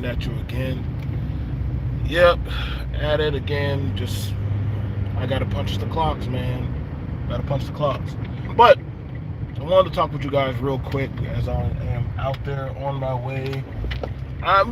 at you again. Yep, at it again. Just I gotta punch the clocks, man. Gotta punch the clocks. But I wanted to talk with you guys real quick as I am out there on my way. I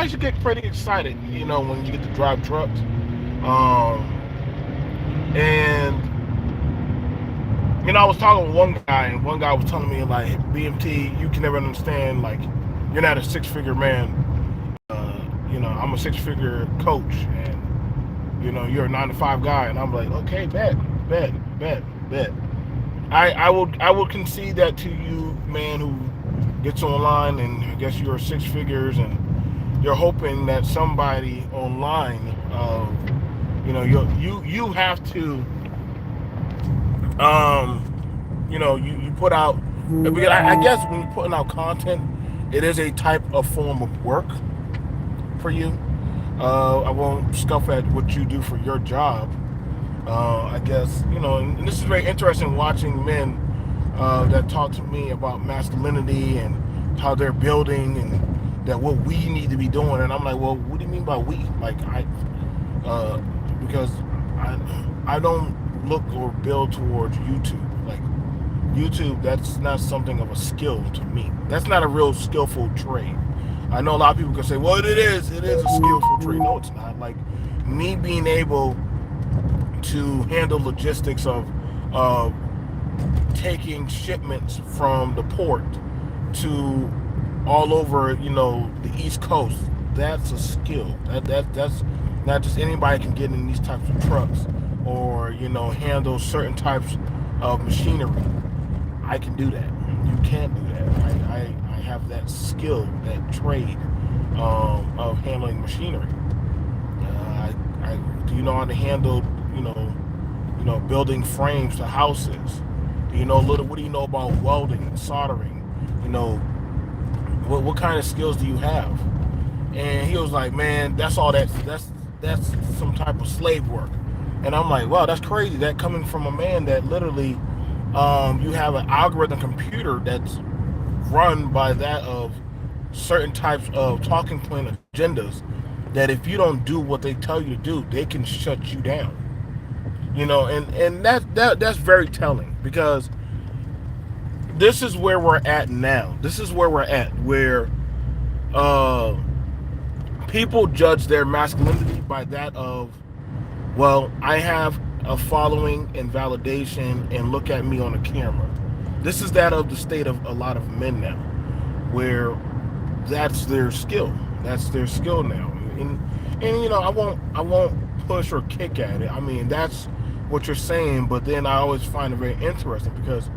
actually get pretty excited, when you get to drive trucks. And I was talking with one guy, and one guy was telling me like, B.M.T, you can never understand, like, you're not a six-figure man. I'm a six-figure coach, and you're a 9 to 5 guy, and I'm like, okay, bet. I will concede that to you, man, who gets online, and I guess you're 6 figures, and you're hoping that somebody online, you have to, you put out, because I guess when you're putting out content, it is a type of form of work for you. I won't scoff at what you do for your job. I guess, and this is very interesting watching men that talk to me about masculinity and how they're building and that what we need to be doing. And I'm like, well, what do you mean by we? Like, because I don't look or build towards YouTube. Like, YouTube, that's not something of a skill to me. That's not a real skillful trade. I know a lot of people can say, well, it is a skillful trade. No, it's not. Like, me being able to handle logistics of taking shipments from the port to all over, the East Coast, that's a skill. That's not just anybody can get in these types of trucks or, handle certain types of machinery. I can do that. You can't do that. I have that skill, that trade of handling machinery. Do you know how to handle, building frames to houses? Do you know what do you know about welding and soldering? What kind of skills do you have? And he was like, man, that's some type of slave work. And I'm like, wow, that's crazy. That coming from a man that literally, you have an algorithm computer that's run by that of certain types of talking point agendas, that if you don't do what they tell you to do, they can shut you down. And that's very telling, because this is where we're at now. This is where we're at, where people judge their masculinity by that of, well, I have a following and validation, and look at me on a camera. This is that of the state of a lot of men now, where that's their skill. That's their skill now. And I won't push or kick at it. I mean, that's what you're saying, but then I always find it very interesting because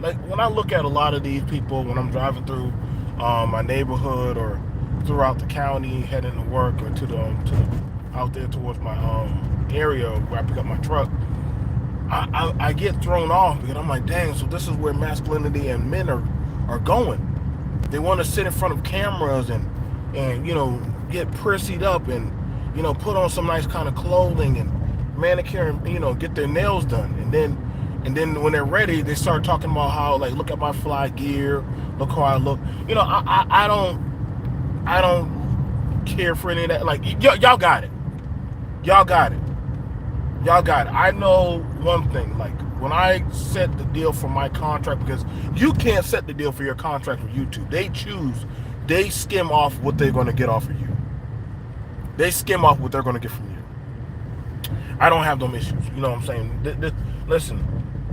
like when I look at a lot of these people when I'm driving through my neighborhood or throughout the county heading to work, or to the out there towards my area where I pick up my truck, I get thrown off because I'm like, dang, so this is where masculinity and men are going. They want to sit in front of cameras and get prissied up and put on some nice kind of clothing and manicure and get their nails done, and then when they're ready, they start talking about how, like, look at my fly gear, look how I look. I don't care for any of that. Like, y'all got it. I know one thing. Like, when I set the deal for my contract, because you can't set the deal for your contract with YouTube. They skim off what they're going to get off of you. They skim off what they're going to get from you. I don't have them issues. You know what I'm saying? Listen,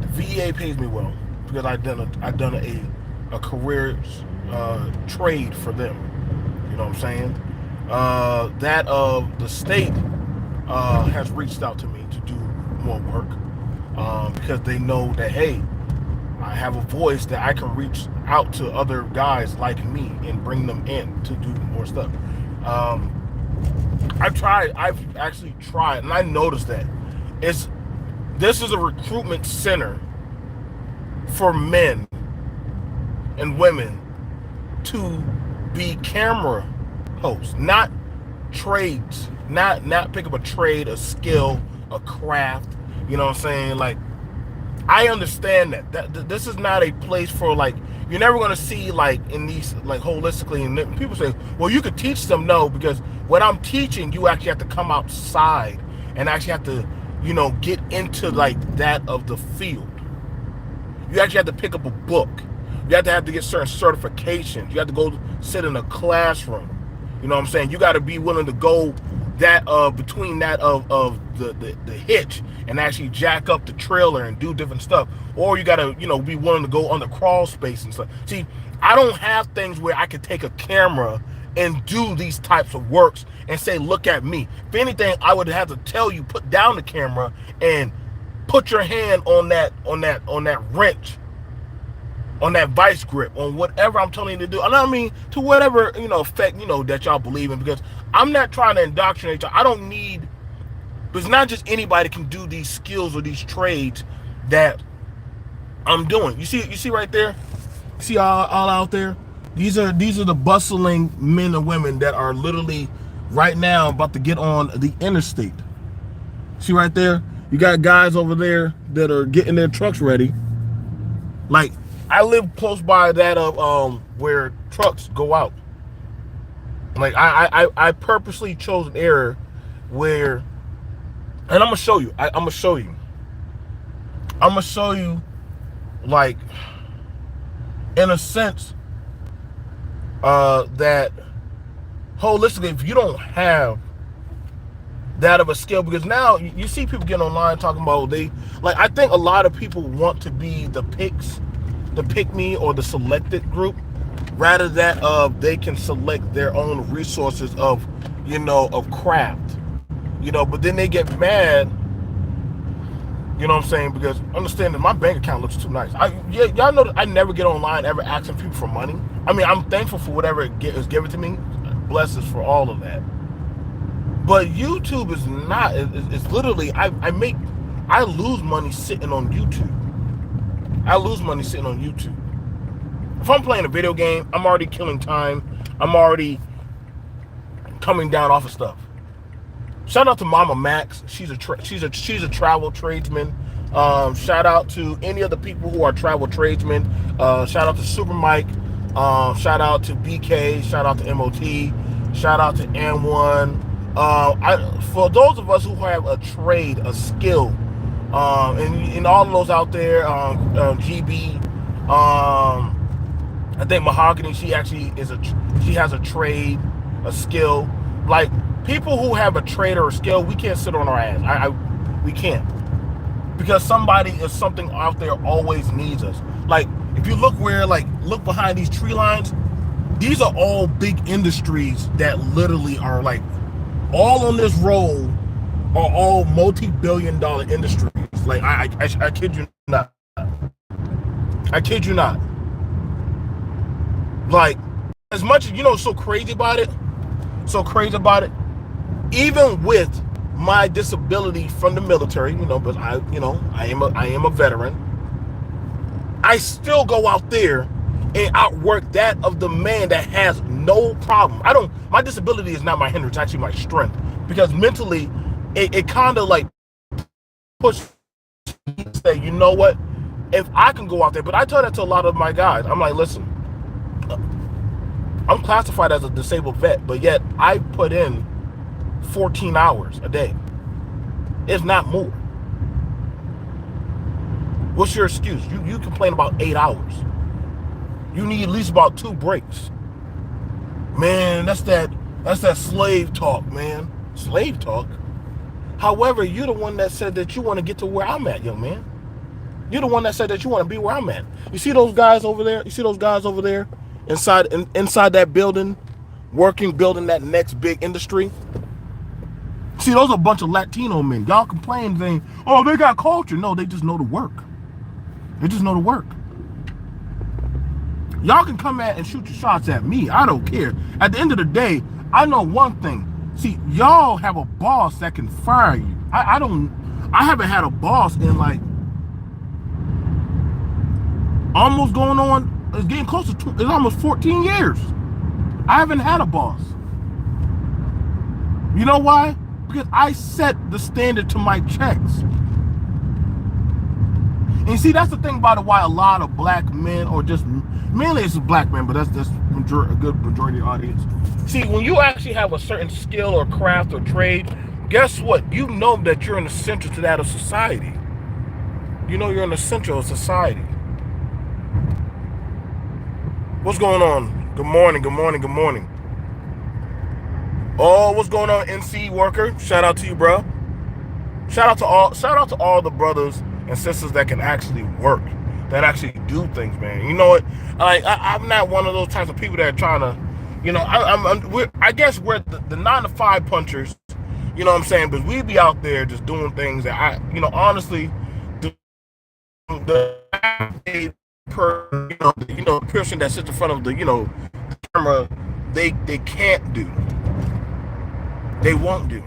the VA pays me well because I've done a career trade for them. You know what I'm saying? That of the state has reached out to me to do more work because they know that, hey, I have a voice that I can reach out to other guys like me and bring them in to do more stuff. I've actually tried, and I noticed that this is a recruitment center for men and women to be camera hosts, not trades, not pick up a trade, a skill, a craft. You know what I'm saying? Like, I understand that this is not a place for, like, You're never going to see like in these like holistically. And people say, well, you could teach them. No, because what I'm teaching, you actually have to come outside and actually have to, get into like that of the field. You actually have to pick up a book. You have to get certain certifications. You have to go sit in a classroom. You know what I'm saying? You got to be willing to go that between that of the hitch and actually jack up the trailer and do different stuff. Or you got to, be willing to go on the crawl space and stuff. See, I don't have things where I could take a camera and do these types of works and say, look at me. If anything, I would have to tell you, put down the camera and put your hand on that wrench, on that vice grip, on whatever I'm telling you to do. And I mean, to whatever, effect, that y'all believe in, because I'm not trying to indoctrinate y'all. I don't need, it's not just anybody can do these skills or these trades that I'm doing. You see right there? See all out there? These are the bustling men and women that are literally right now about to get on the interstate. See right there? You got guys over there that are getting their trucks ready. Like, I live close by that of where trucks go out. Like, I purposely chose an area where, and I'm gonna show you. I'm gonna show you, like, in a sense, that holistically, if you don't have that of a skill, because now you see people getting online talking about I think a lot of people want to be the pick me or the selected group, rather that they can select their own resources of craft, but then they get mad, you know what I'm saying, because understand that my bank account looks too nice. Y'all know that I never get online ever asking people for money. I mean, I'm thankful for whatever is given to me, blessings for all of that. But YouTube is not, it's literally, I lose money sitting on YouTube. If I'm playing a video game, I'm already killing time. I'm already coming down off of stuff. Shout out to Mama Max. She's a travel tradesman. Shout out to any of the people who are travel tradesmen. Shout out to Super Mike. Shout out to BK. Shout out to MOT. Shout out to M1. For those of us who have a trade, a skill, and all of those out there, GB, I think Mahogany, she actually has a trade, a skill. Like, people who have a trade or a skill, we can't sit on our ass. We can't, because something out there always needs us. Like, if you look behind these tree lines, these are all big industries that literally are like, all on this road are all multi-billion-dollar industries. Like, I kid you not. I kid you not. Like, as much as so crazy about it, even with my disability from the military, but I am a veteran, I still go out there and outwork that of the man that has no problem. My disability is not my hindrance, it's actually my strength. Because mentally, it kind of like pushes me to say, you know what? If I can go out there, but I tell that to a lot of my guys. I'm like, listen, I'm classified as a disabled vet, but yet I put in 14 hours a day. It's not more. What's your excuse? You complain about 8 hours. You need at least about 2 breaks. Man, that's that slave talk, man. Slave talk. However, you're the one that said that you want to get to where I'm at, young man. You're the one that said that you want to be where I'm at. You see those guys over there? Inside that building, building that next big industry? See, those are a bunch of Latino men. Y'all complain saying, oh, they got culture. No, they just know the work. Y'all can come at and shoot your shots at me. I don't care. At the end of the day, I know one thing. See, y'all have a boss that can fire you. I haven't had a boss in like almost going on, it's getting close to, it's almost 14 years. I haven't had a boss. You know why? Because I set the standard to my checks. And you see, that's the thing about it, why a lot of black men, or just mainly it's black men, but that's a good majority of the audience. See, when you actually have a certain skill or craft or trade, guess what? You know that you're in the center to that of society. You know you're in the center of society. What's going on? Good morning, good morning, good morning. Oh, what's going on, NC worker? Shout out to you, bro. Shout out to all the brothers and sisters that can actually work, that actually do things, man. You know what? I'm not one of those types of people that are trying to, you know, I guess we're the 9 to 5 punchers. You know what I'm saying? But we be out there just doing things that honestly, the person that sits in front of the camera, they can't do, they won't do.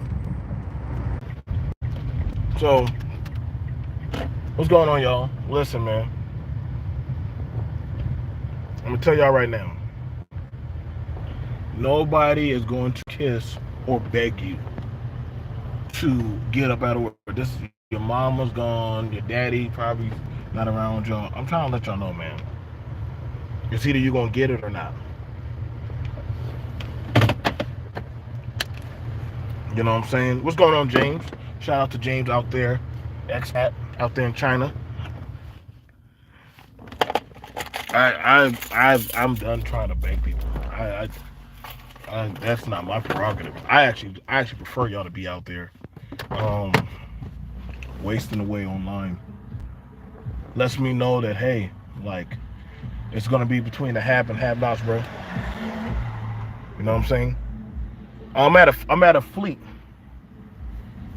So what's going on, y'all? Listen, man, I'm gonna tell y'all right now, nobody is going to kiss or beg you to get up out of work. This is your mama's gone, your daddy probably not around y'all. I'm trying to let y'all know, man, it's either you're gonna get it or not. You know what I'm saying? What's going on, James? Shout out to James out there, expat out there in China. I'm done trying to beg people. That's not my prerogative. I actually prefer y'all to be out there, wasting away online. Lets me know that, hey, like, it's gonna be between the have and have-nots, bro. You know what I'm saying? I'm at a fleet.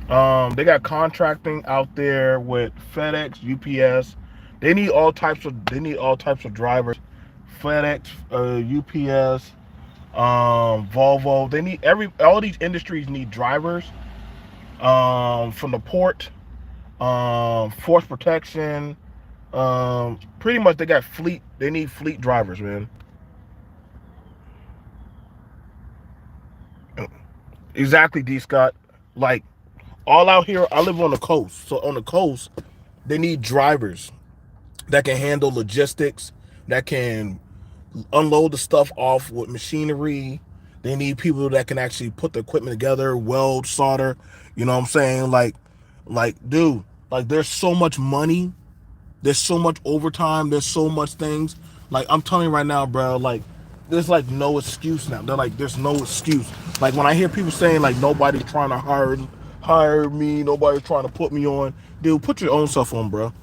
They got contracting out there with FedEx, UPS. They need all types of drivers. FedEx, UPS, Volvo. They need all these industries need drivers. From the port, force protection. Pretty much they got fleet. They need fleet drivers, man. Exactly, D. Scott. Like, all out here, I live on the coast. So on the coast, they need drivers that can handle logistics, that can unload the stuff off with machinery. They need people that can actually put the equipment together, weld, solder. You know what I'm saying? Dude, like, there's so much money. There's so much overtime. There's so much things. Like, I'm telling you right now, bro, like, there's like no excuse now. They're like, there's no excuse. Like, when I hear people saying like nobody's trying to hire me, nobody's trying to put me on, dude, put your own stuff on, bro.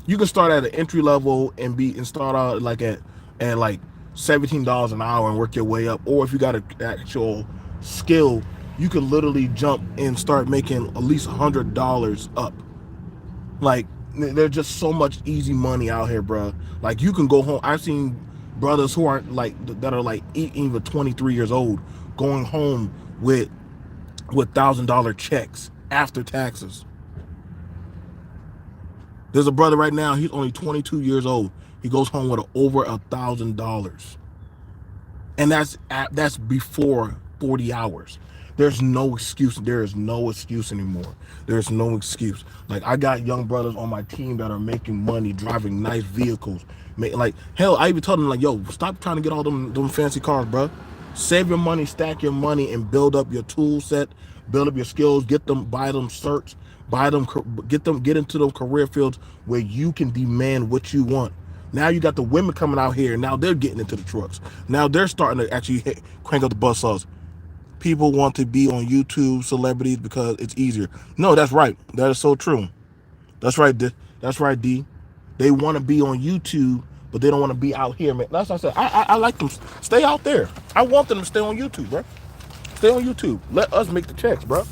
You can start at an entry level and start out like at like $17 an hour and work your way up. Or if you got an actual skill, you can literally jump and start making at least $100 up. Like, there's just so much easy money out here, bro. Like, you can go home. I've seen brothers who aren't like, that are like even 23 years old, going home with $1,000 checks after taxes. There's a brother right now, he's only 22 years old. He goes home with over $1,000. And that's before 40 hours. There's no excuse. There is no excuse anymore. There's no excuse. Like, I got young brothers on my team that are making money, driving nice vehicles. Like, hell, I even told them, like, yo, stop trying to get all them fancy cars, bro. Save your money, stack your money, and build up your tool set, build up your skills, buy them certs, get into those career fields where you can demand what you want. Now you got the women coming out here. Now they're getting into the trucks. Now they're starting to actually crank up the bus saws. People want to be on YouTube, celebrities, because it's easier. No, that's right. That is so true. That's right. That's right, D. They want to be on YouTube, but they don't want to be out here, man. That's what I said. I like them. Stay out there. I want them to stay on YouTube, bro. Stay on YouTube. Let us make the checks, bro.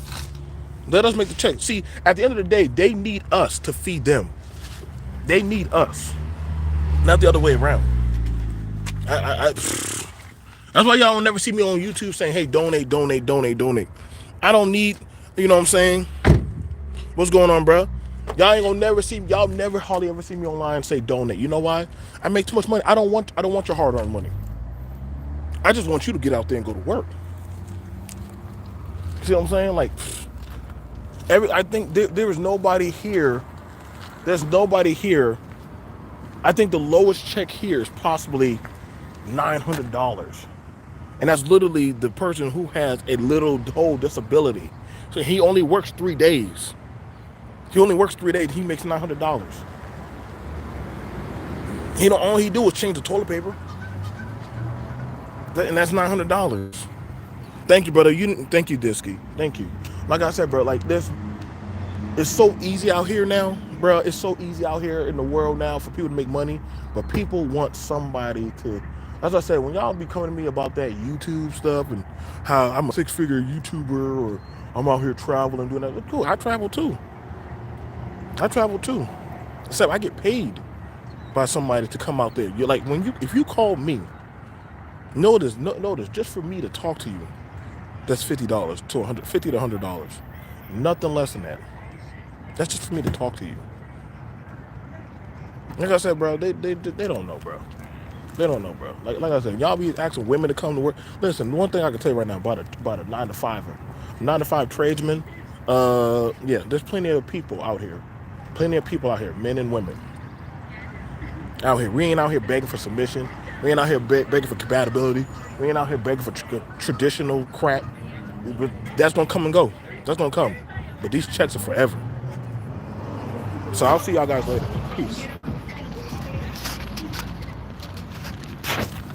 Let us make the checks. See, at the end of the day, they need us to feed them. They need us, not the other way around. That's why y'all don't never see me on YouTube saying, hey, donate, donate, donate, donate. I don't need, you know what I'm saying? What's going on, bro? Y'all ain't gonna never see, y'all never hardly ever see me online say donate. You know why? I make too much money. I don't want your hard-earned money. I just want you to get out there and go to work. See what I'm saying? Like, I think there is nobody here There's nobody here. I think the lowest check here is possibly $900. And that's literally the person who has a little whole disability. So he only works 3 days. He only works 3 days. He makes $900. He don't. All he do is change the toilet paper, and that's $900. Thank you, brother. Thank you, Disky. Thank you. Like I said, bro, like this, it's so easy out here now, bro. It's so easy out here in the world now for people to make money, but people want somebody to. As I said, when y'all be coming to me about that YouTube stuff and how I'm a six-figure YouTuber or I'm out here traveling doing that, cool. I travel too. Except I get paid by somebody to come out there. You're like if you call me, notice, just for me to talk to you, that's $50 to $100. Nothing less than that. That's just for me to talk to you. Like I said, bro, they don't know, bro. They don't know, bro. Like I said, y'all be asking women to come to work. Listen, one thing I can tell you right now about a 9 to 5 tradesman. Yeah, there's plenty of people out here. Men and women. Out here, we ain't out here begging for submission. We ain't out here begging for compatibility. We ain't out here begging for traditional crap. That's gonna come and go. That's gonna come. But these checks are forever. So I'll see y'all guys later. Peace.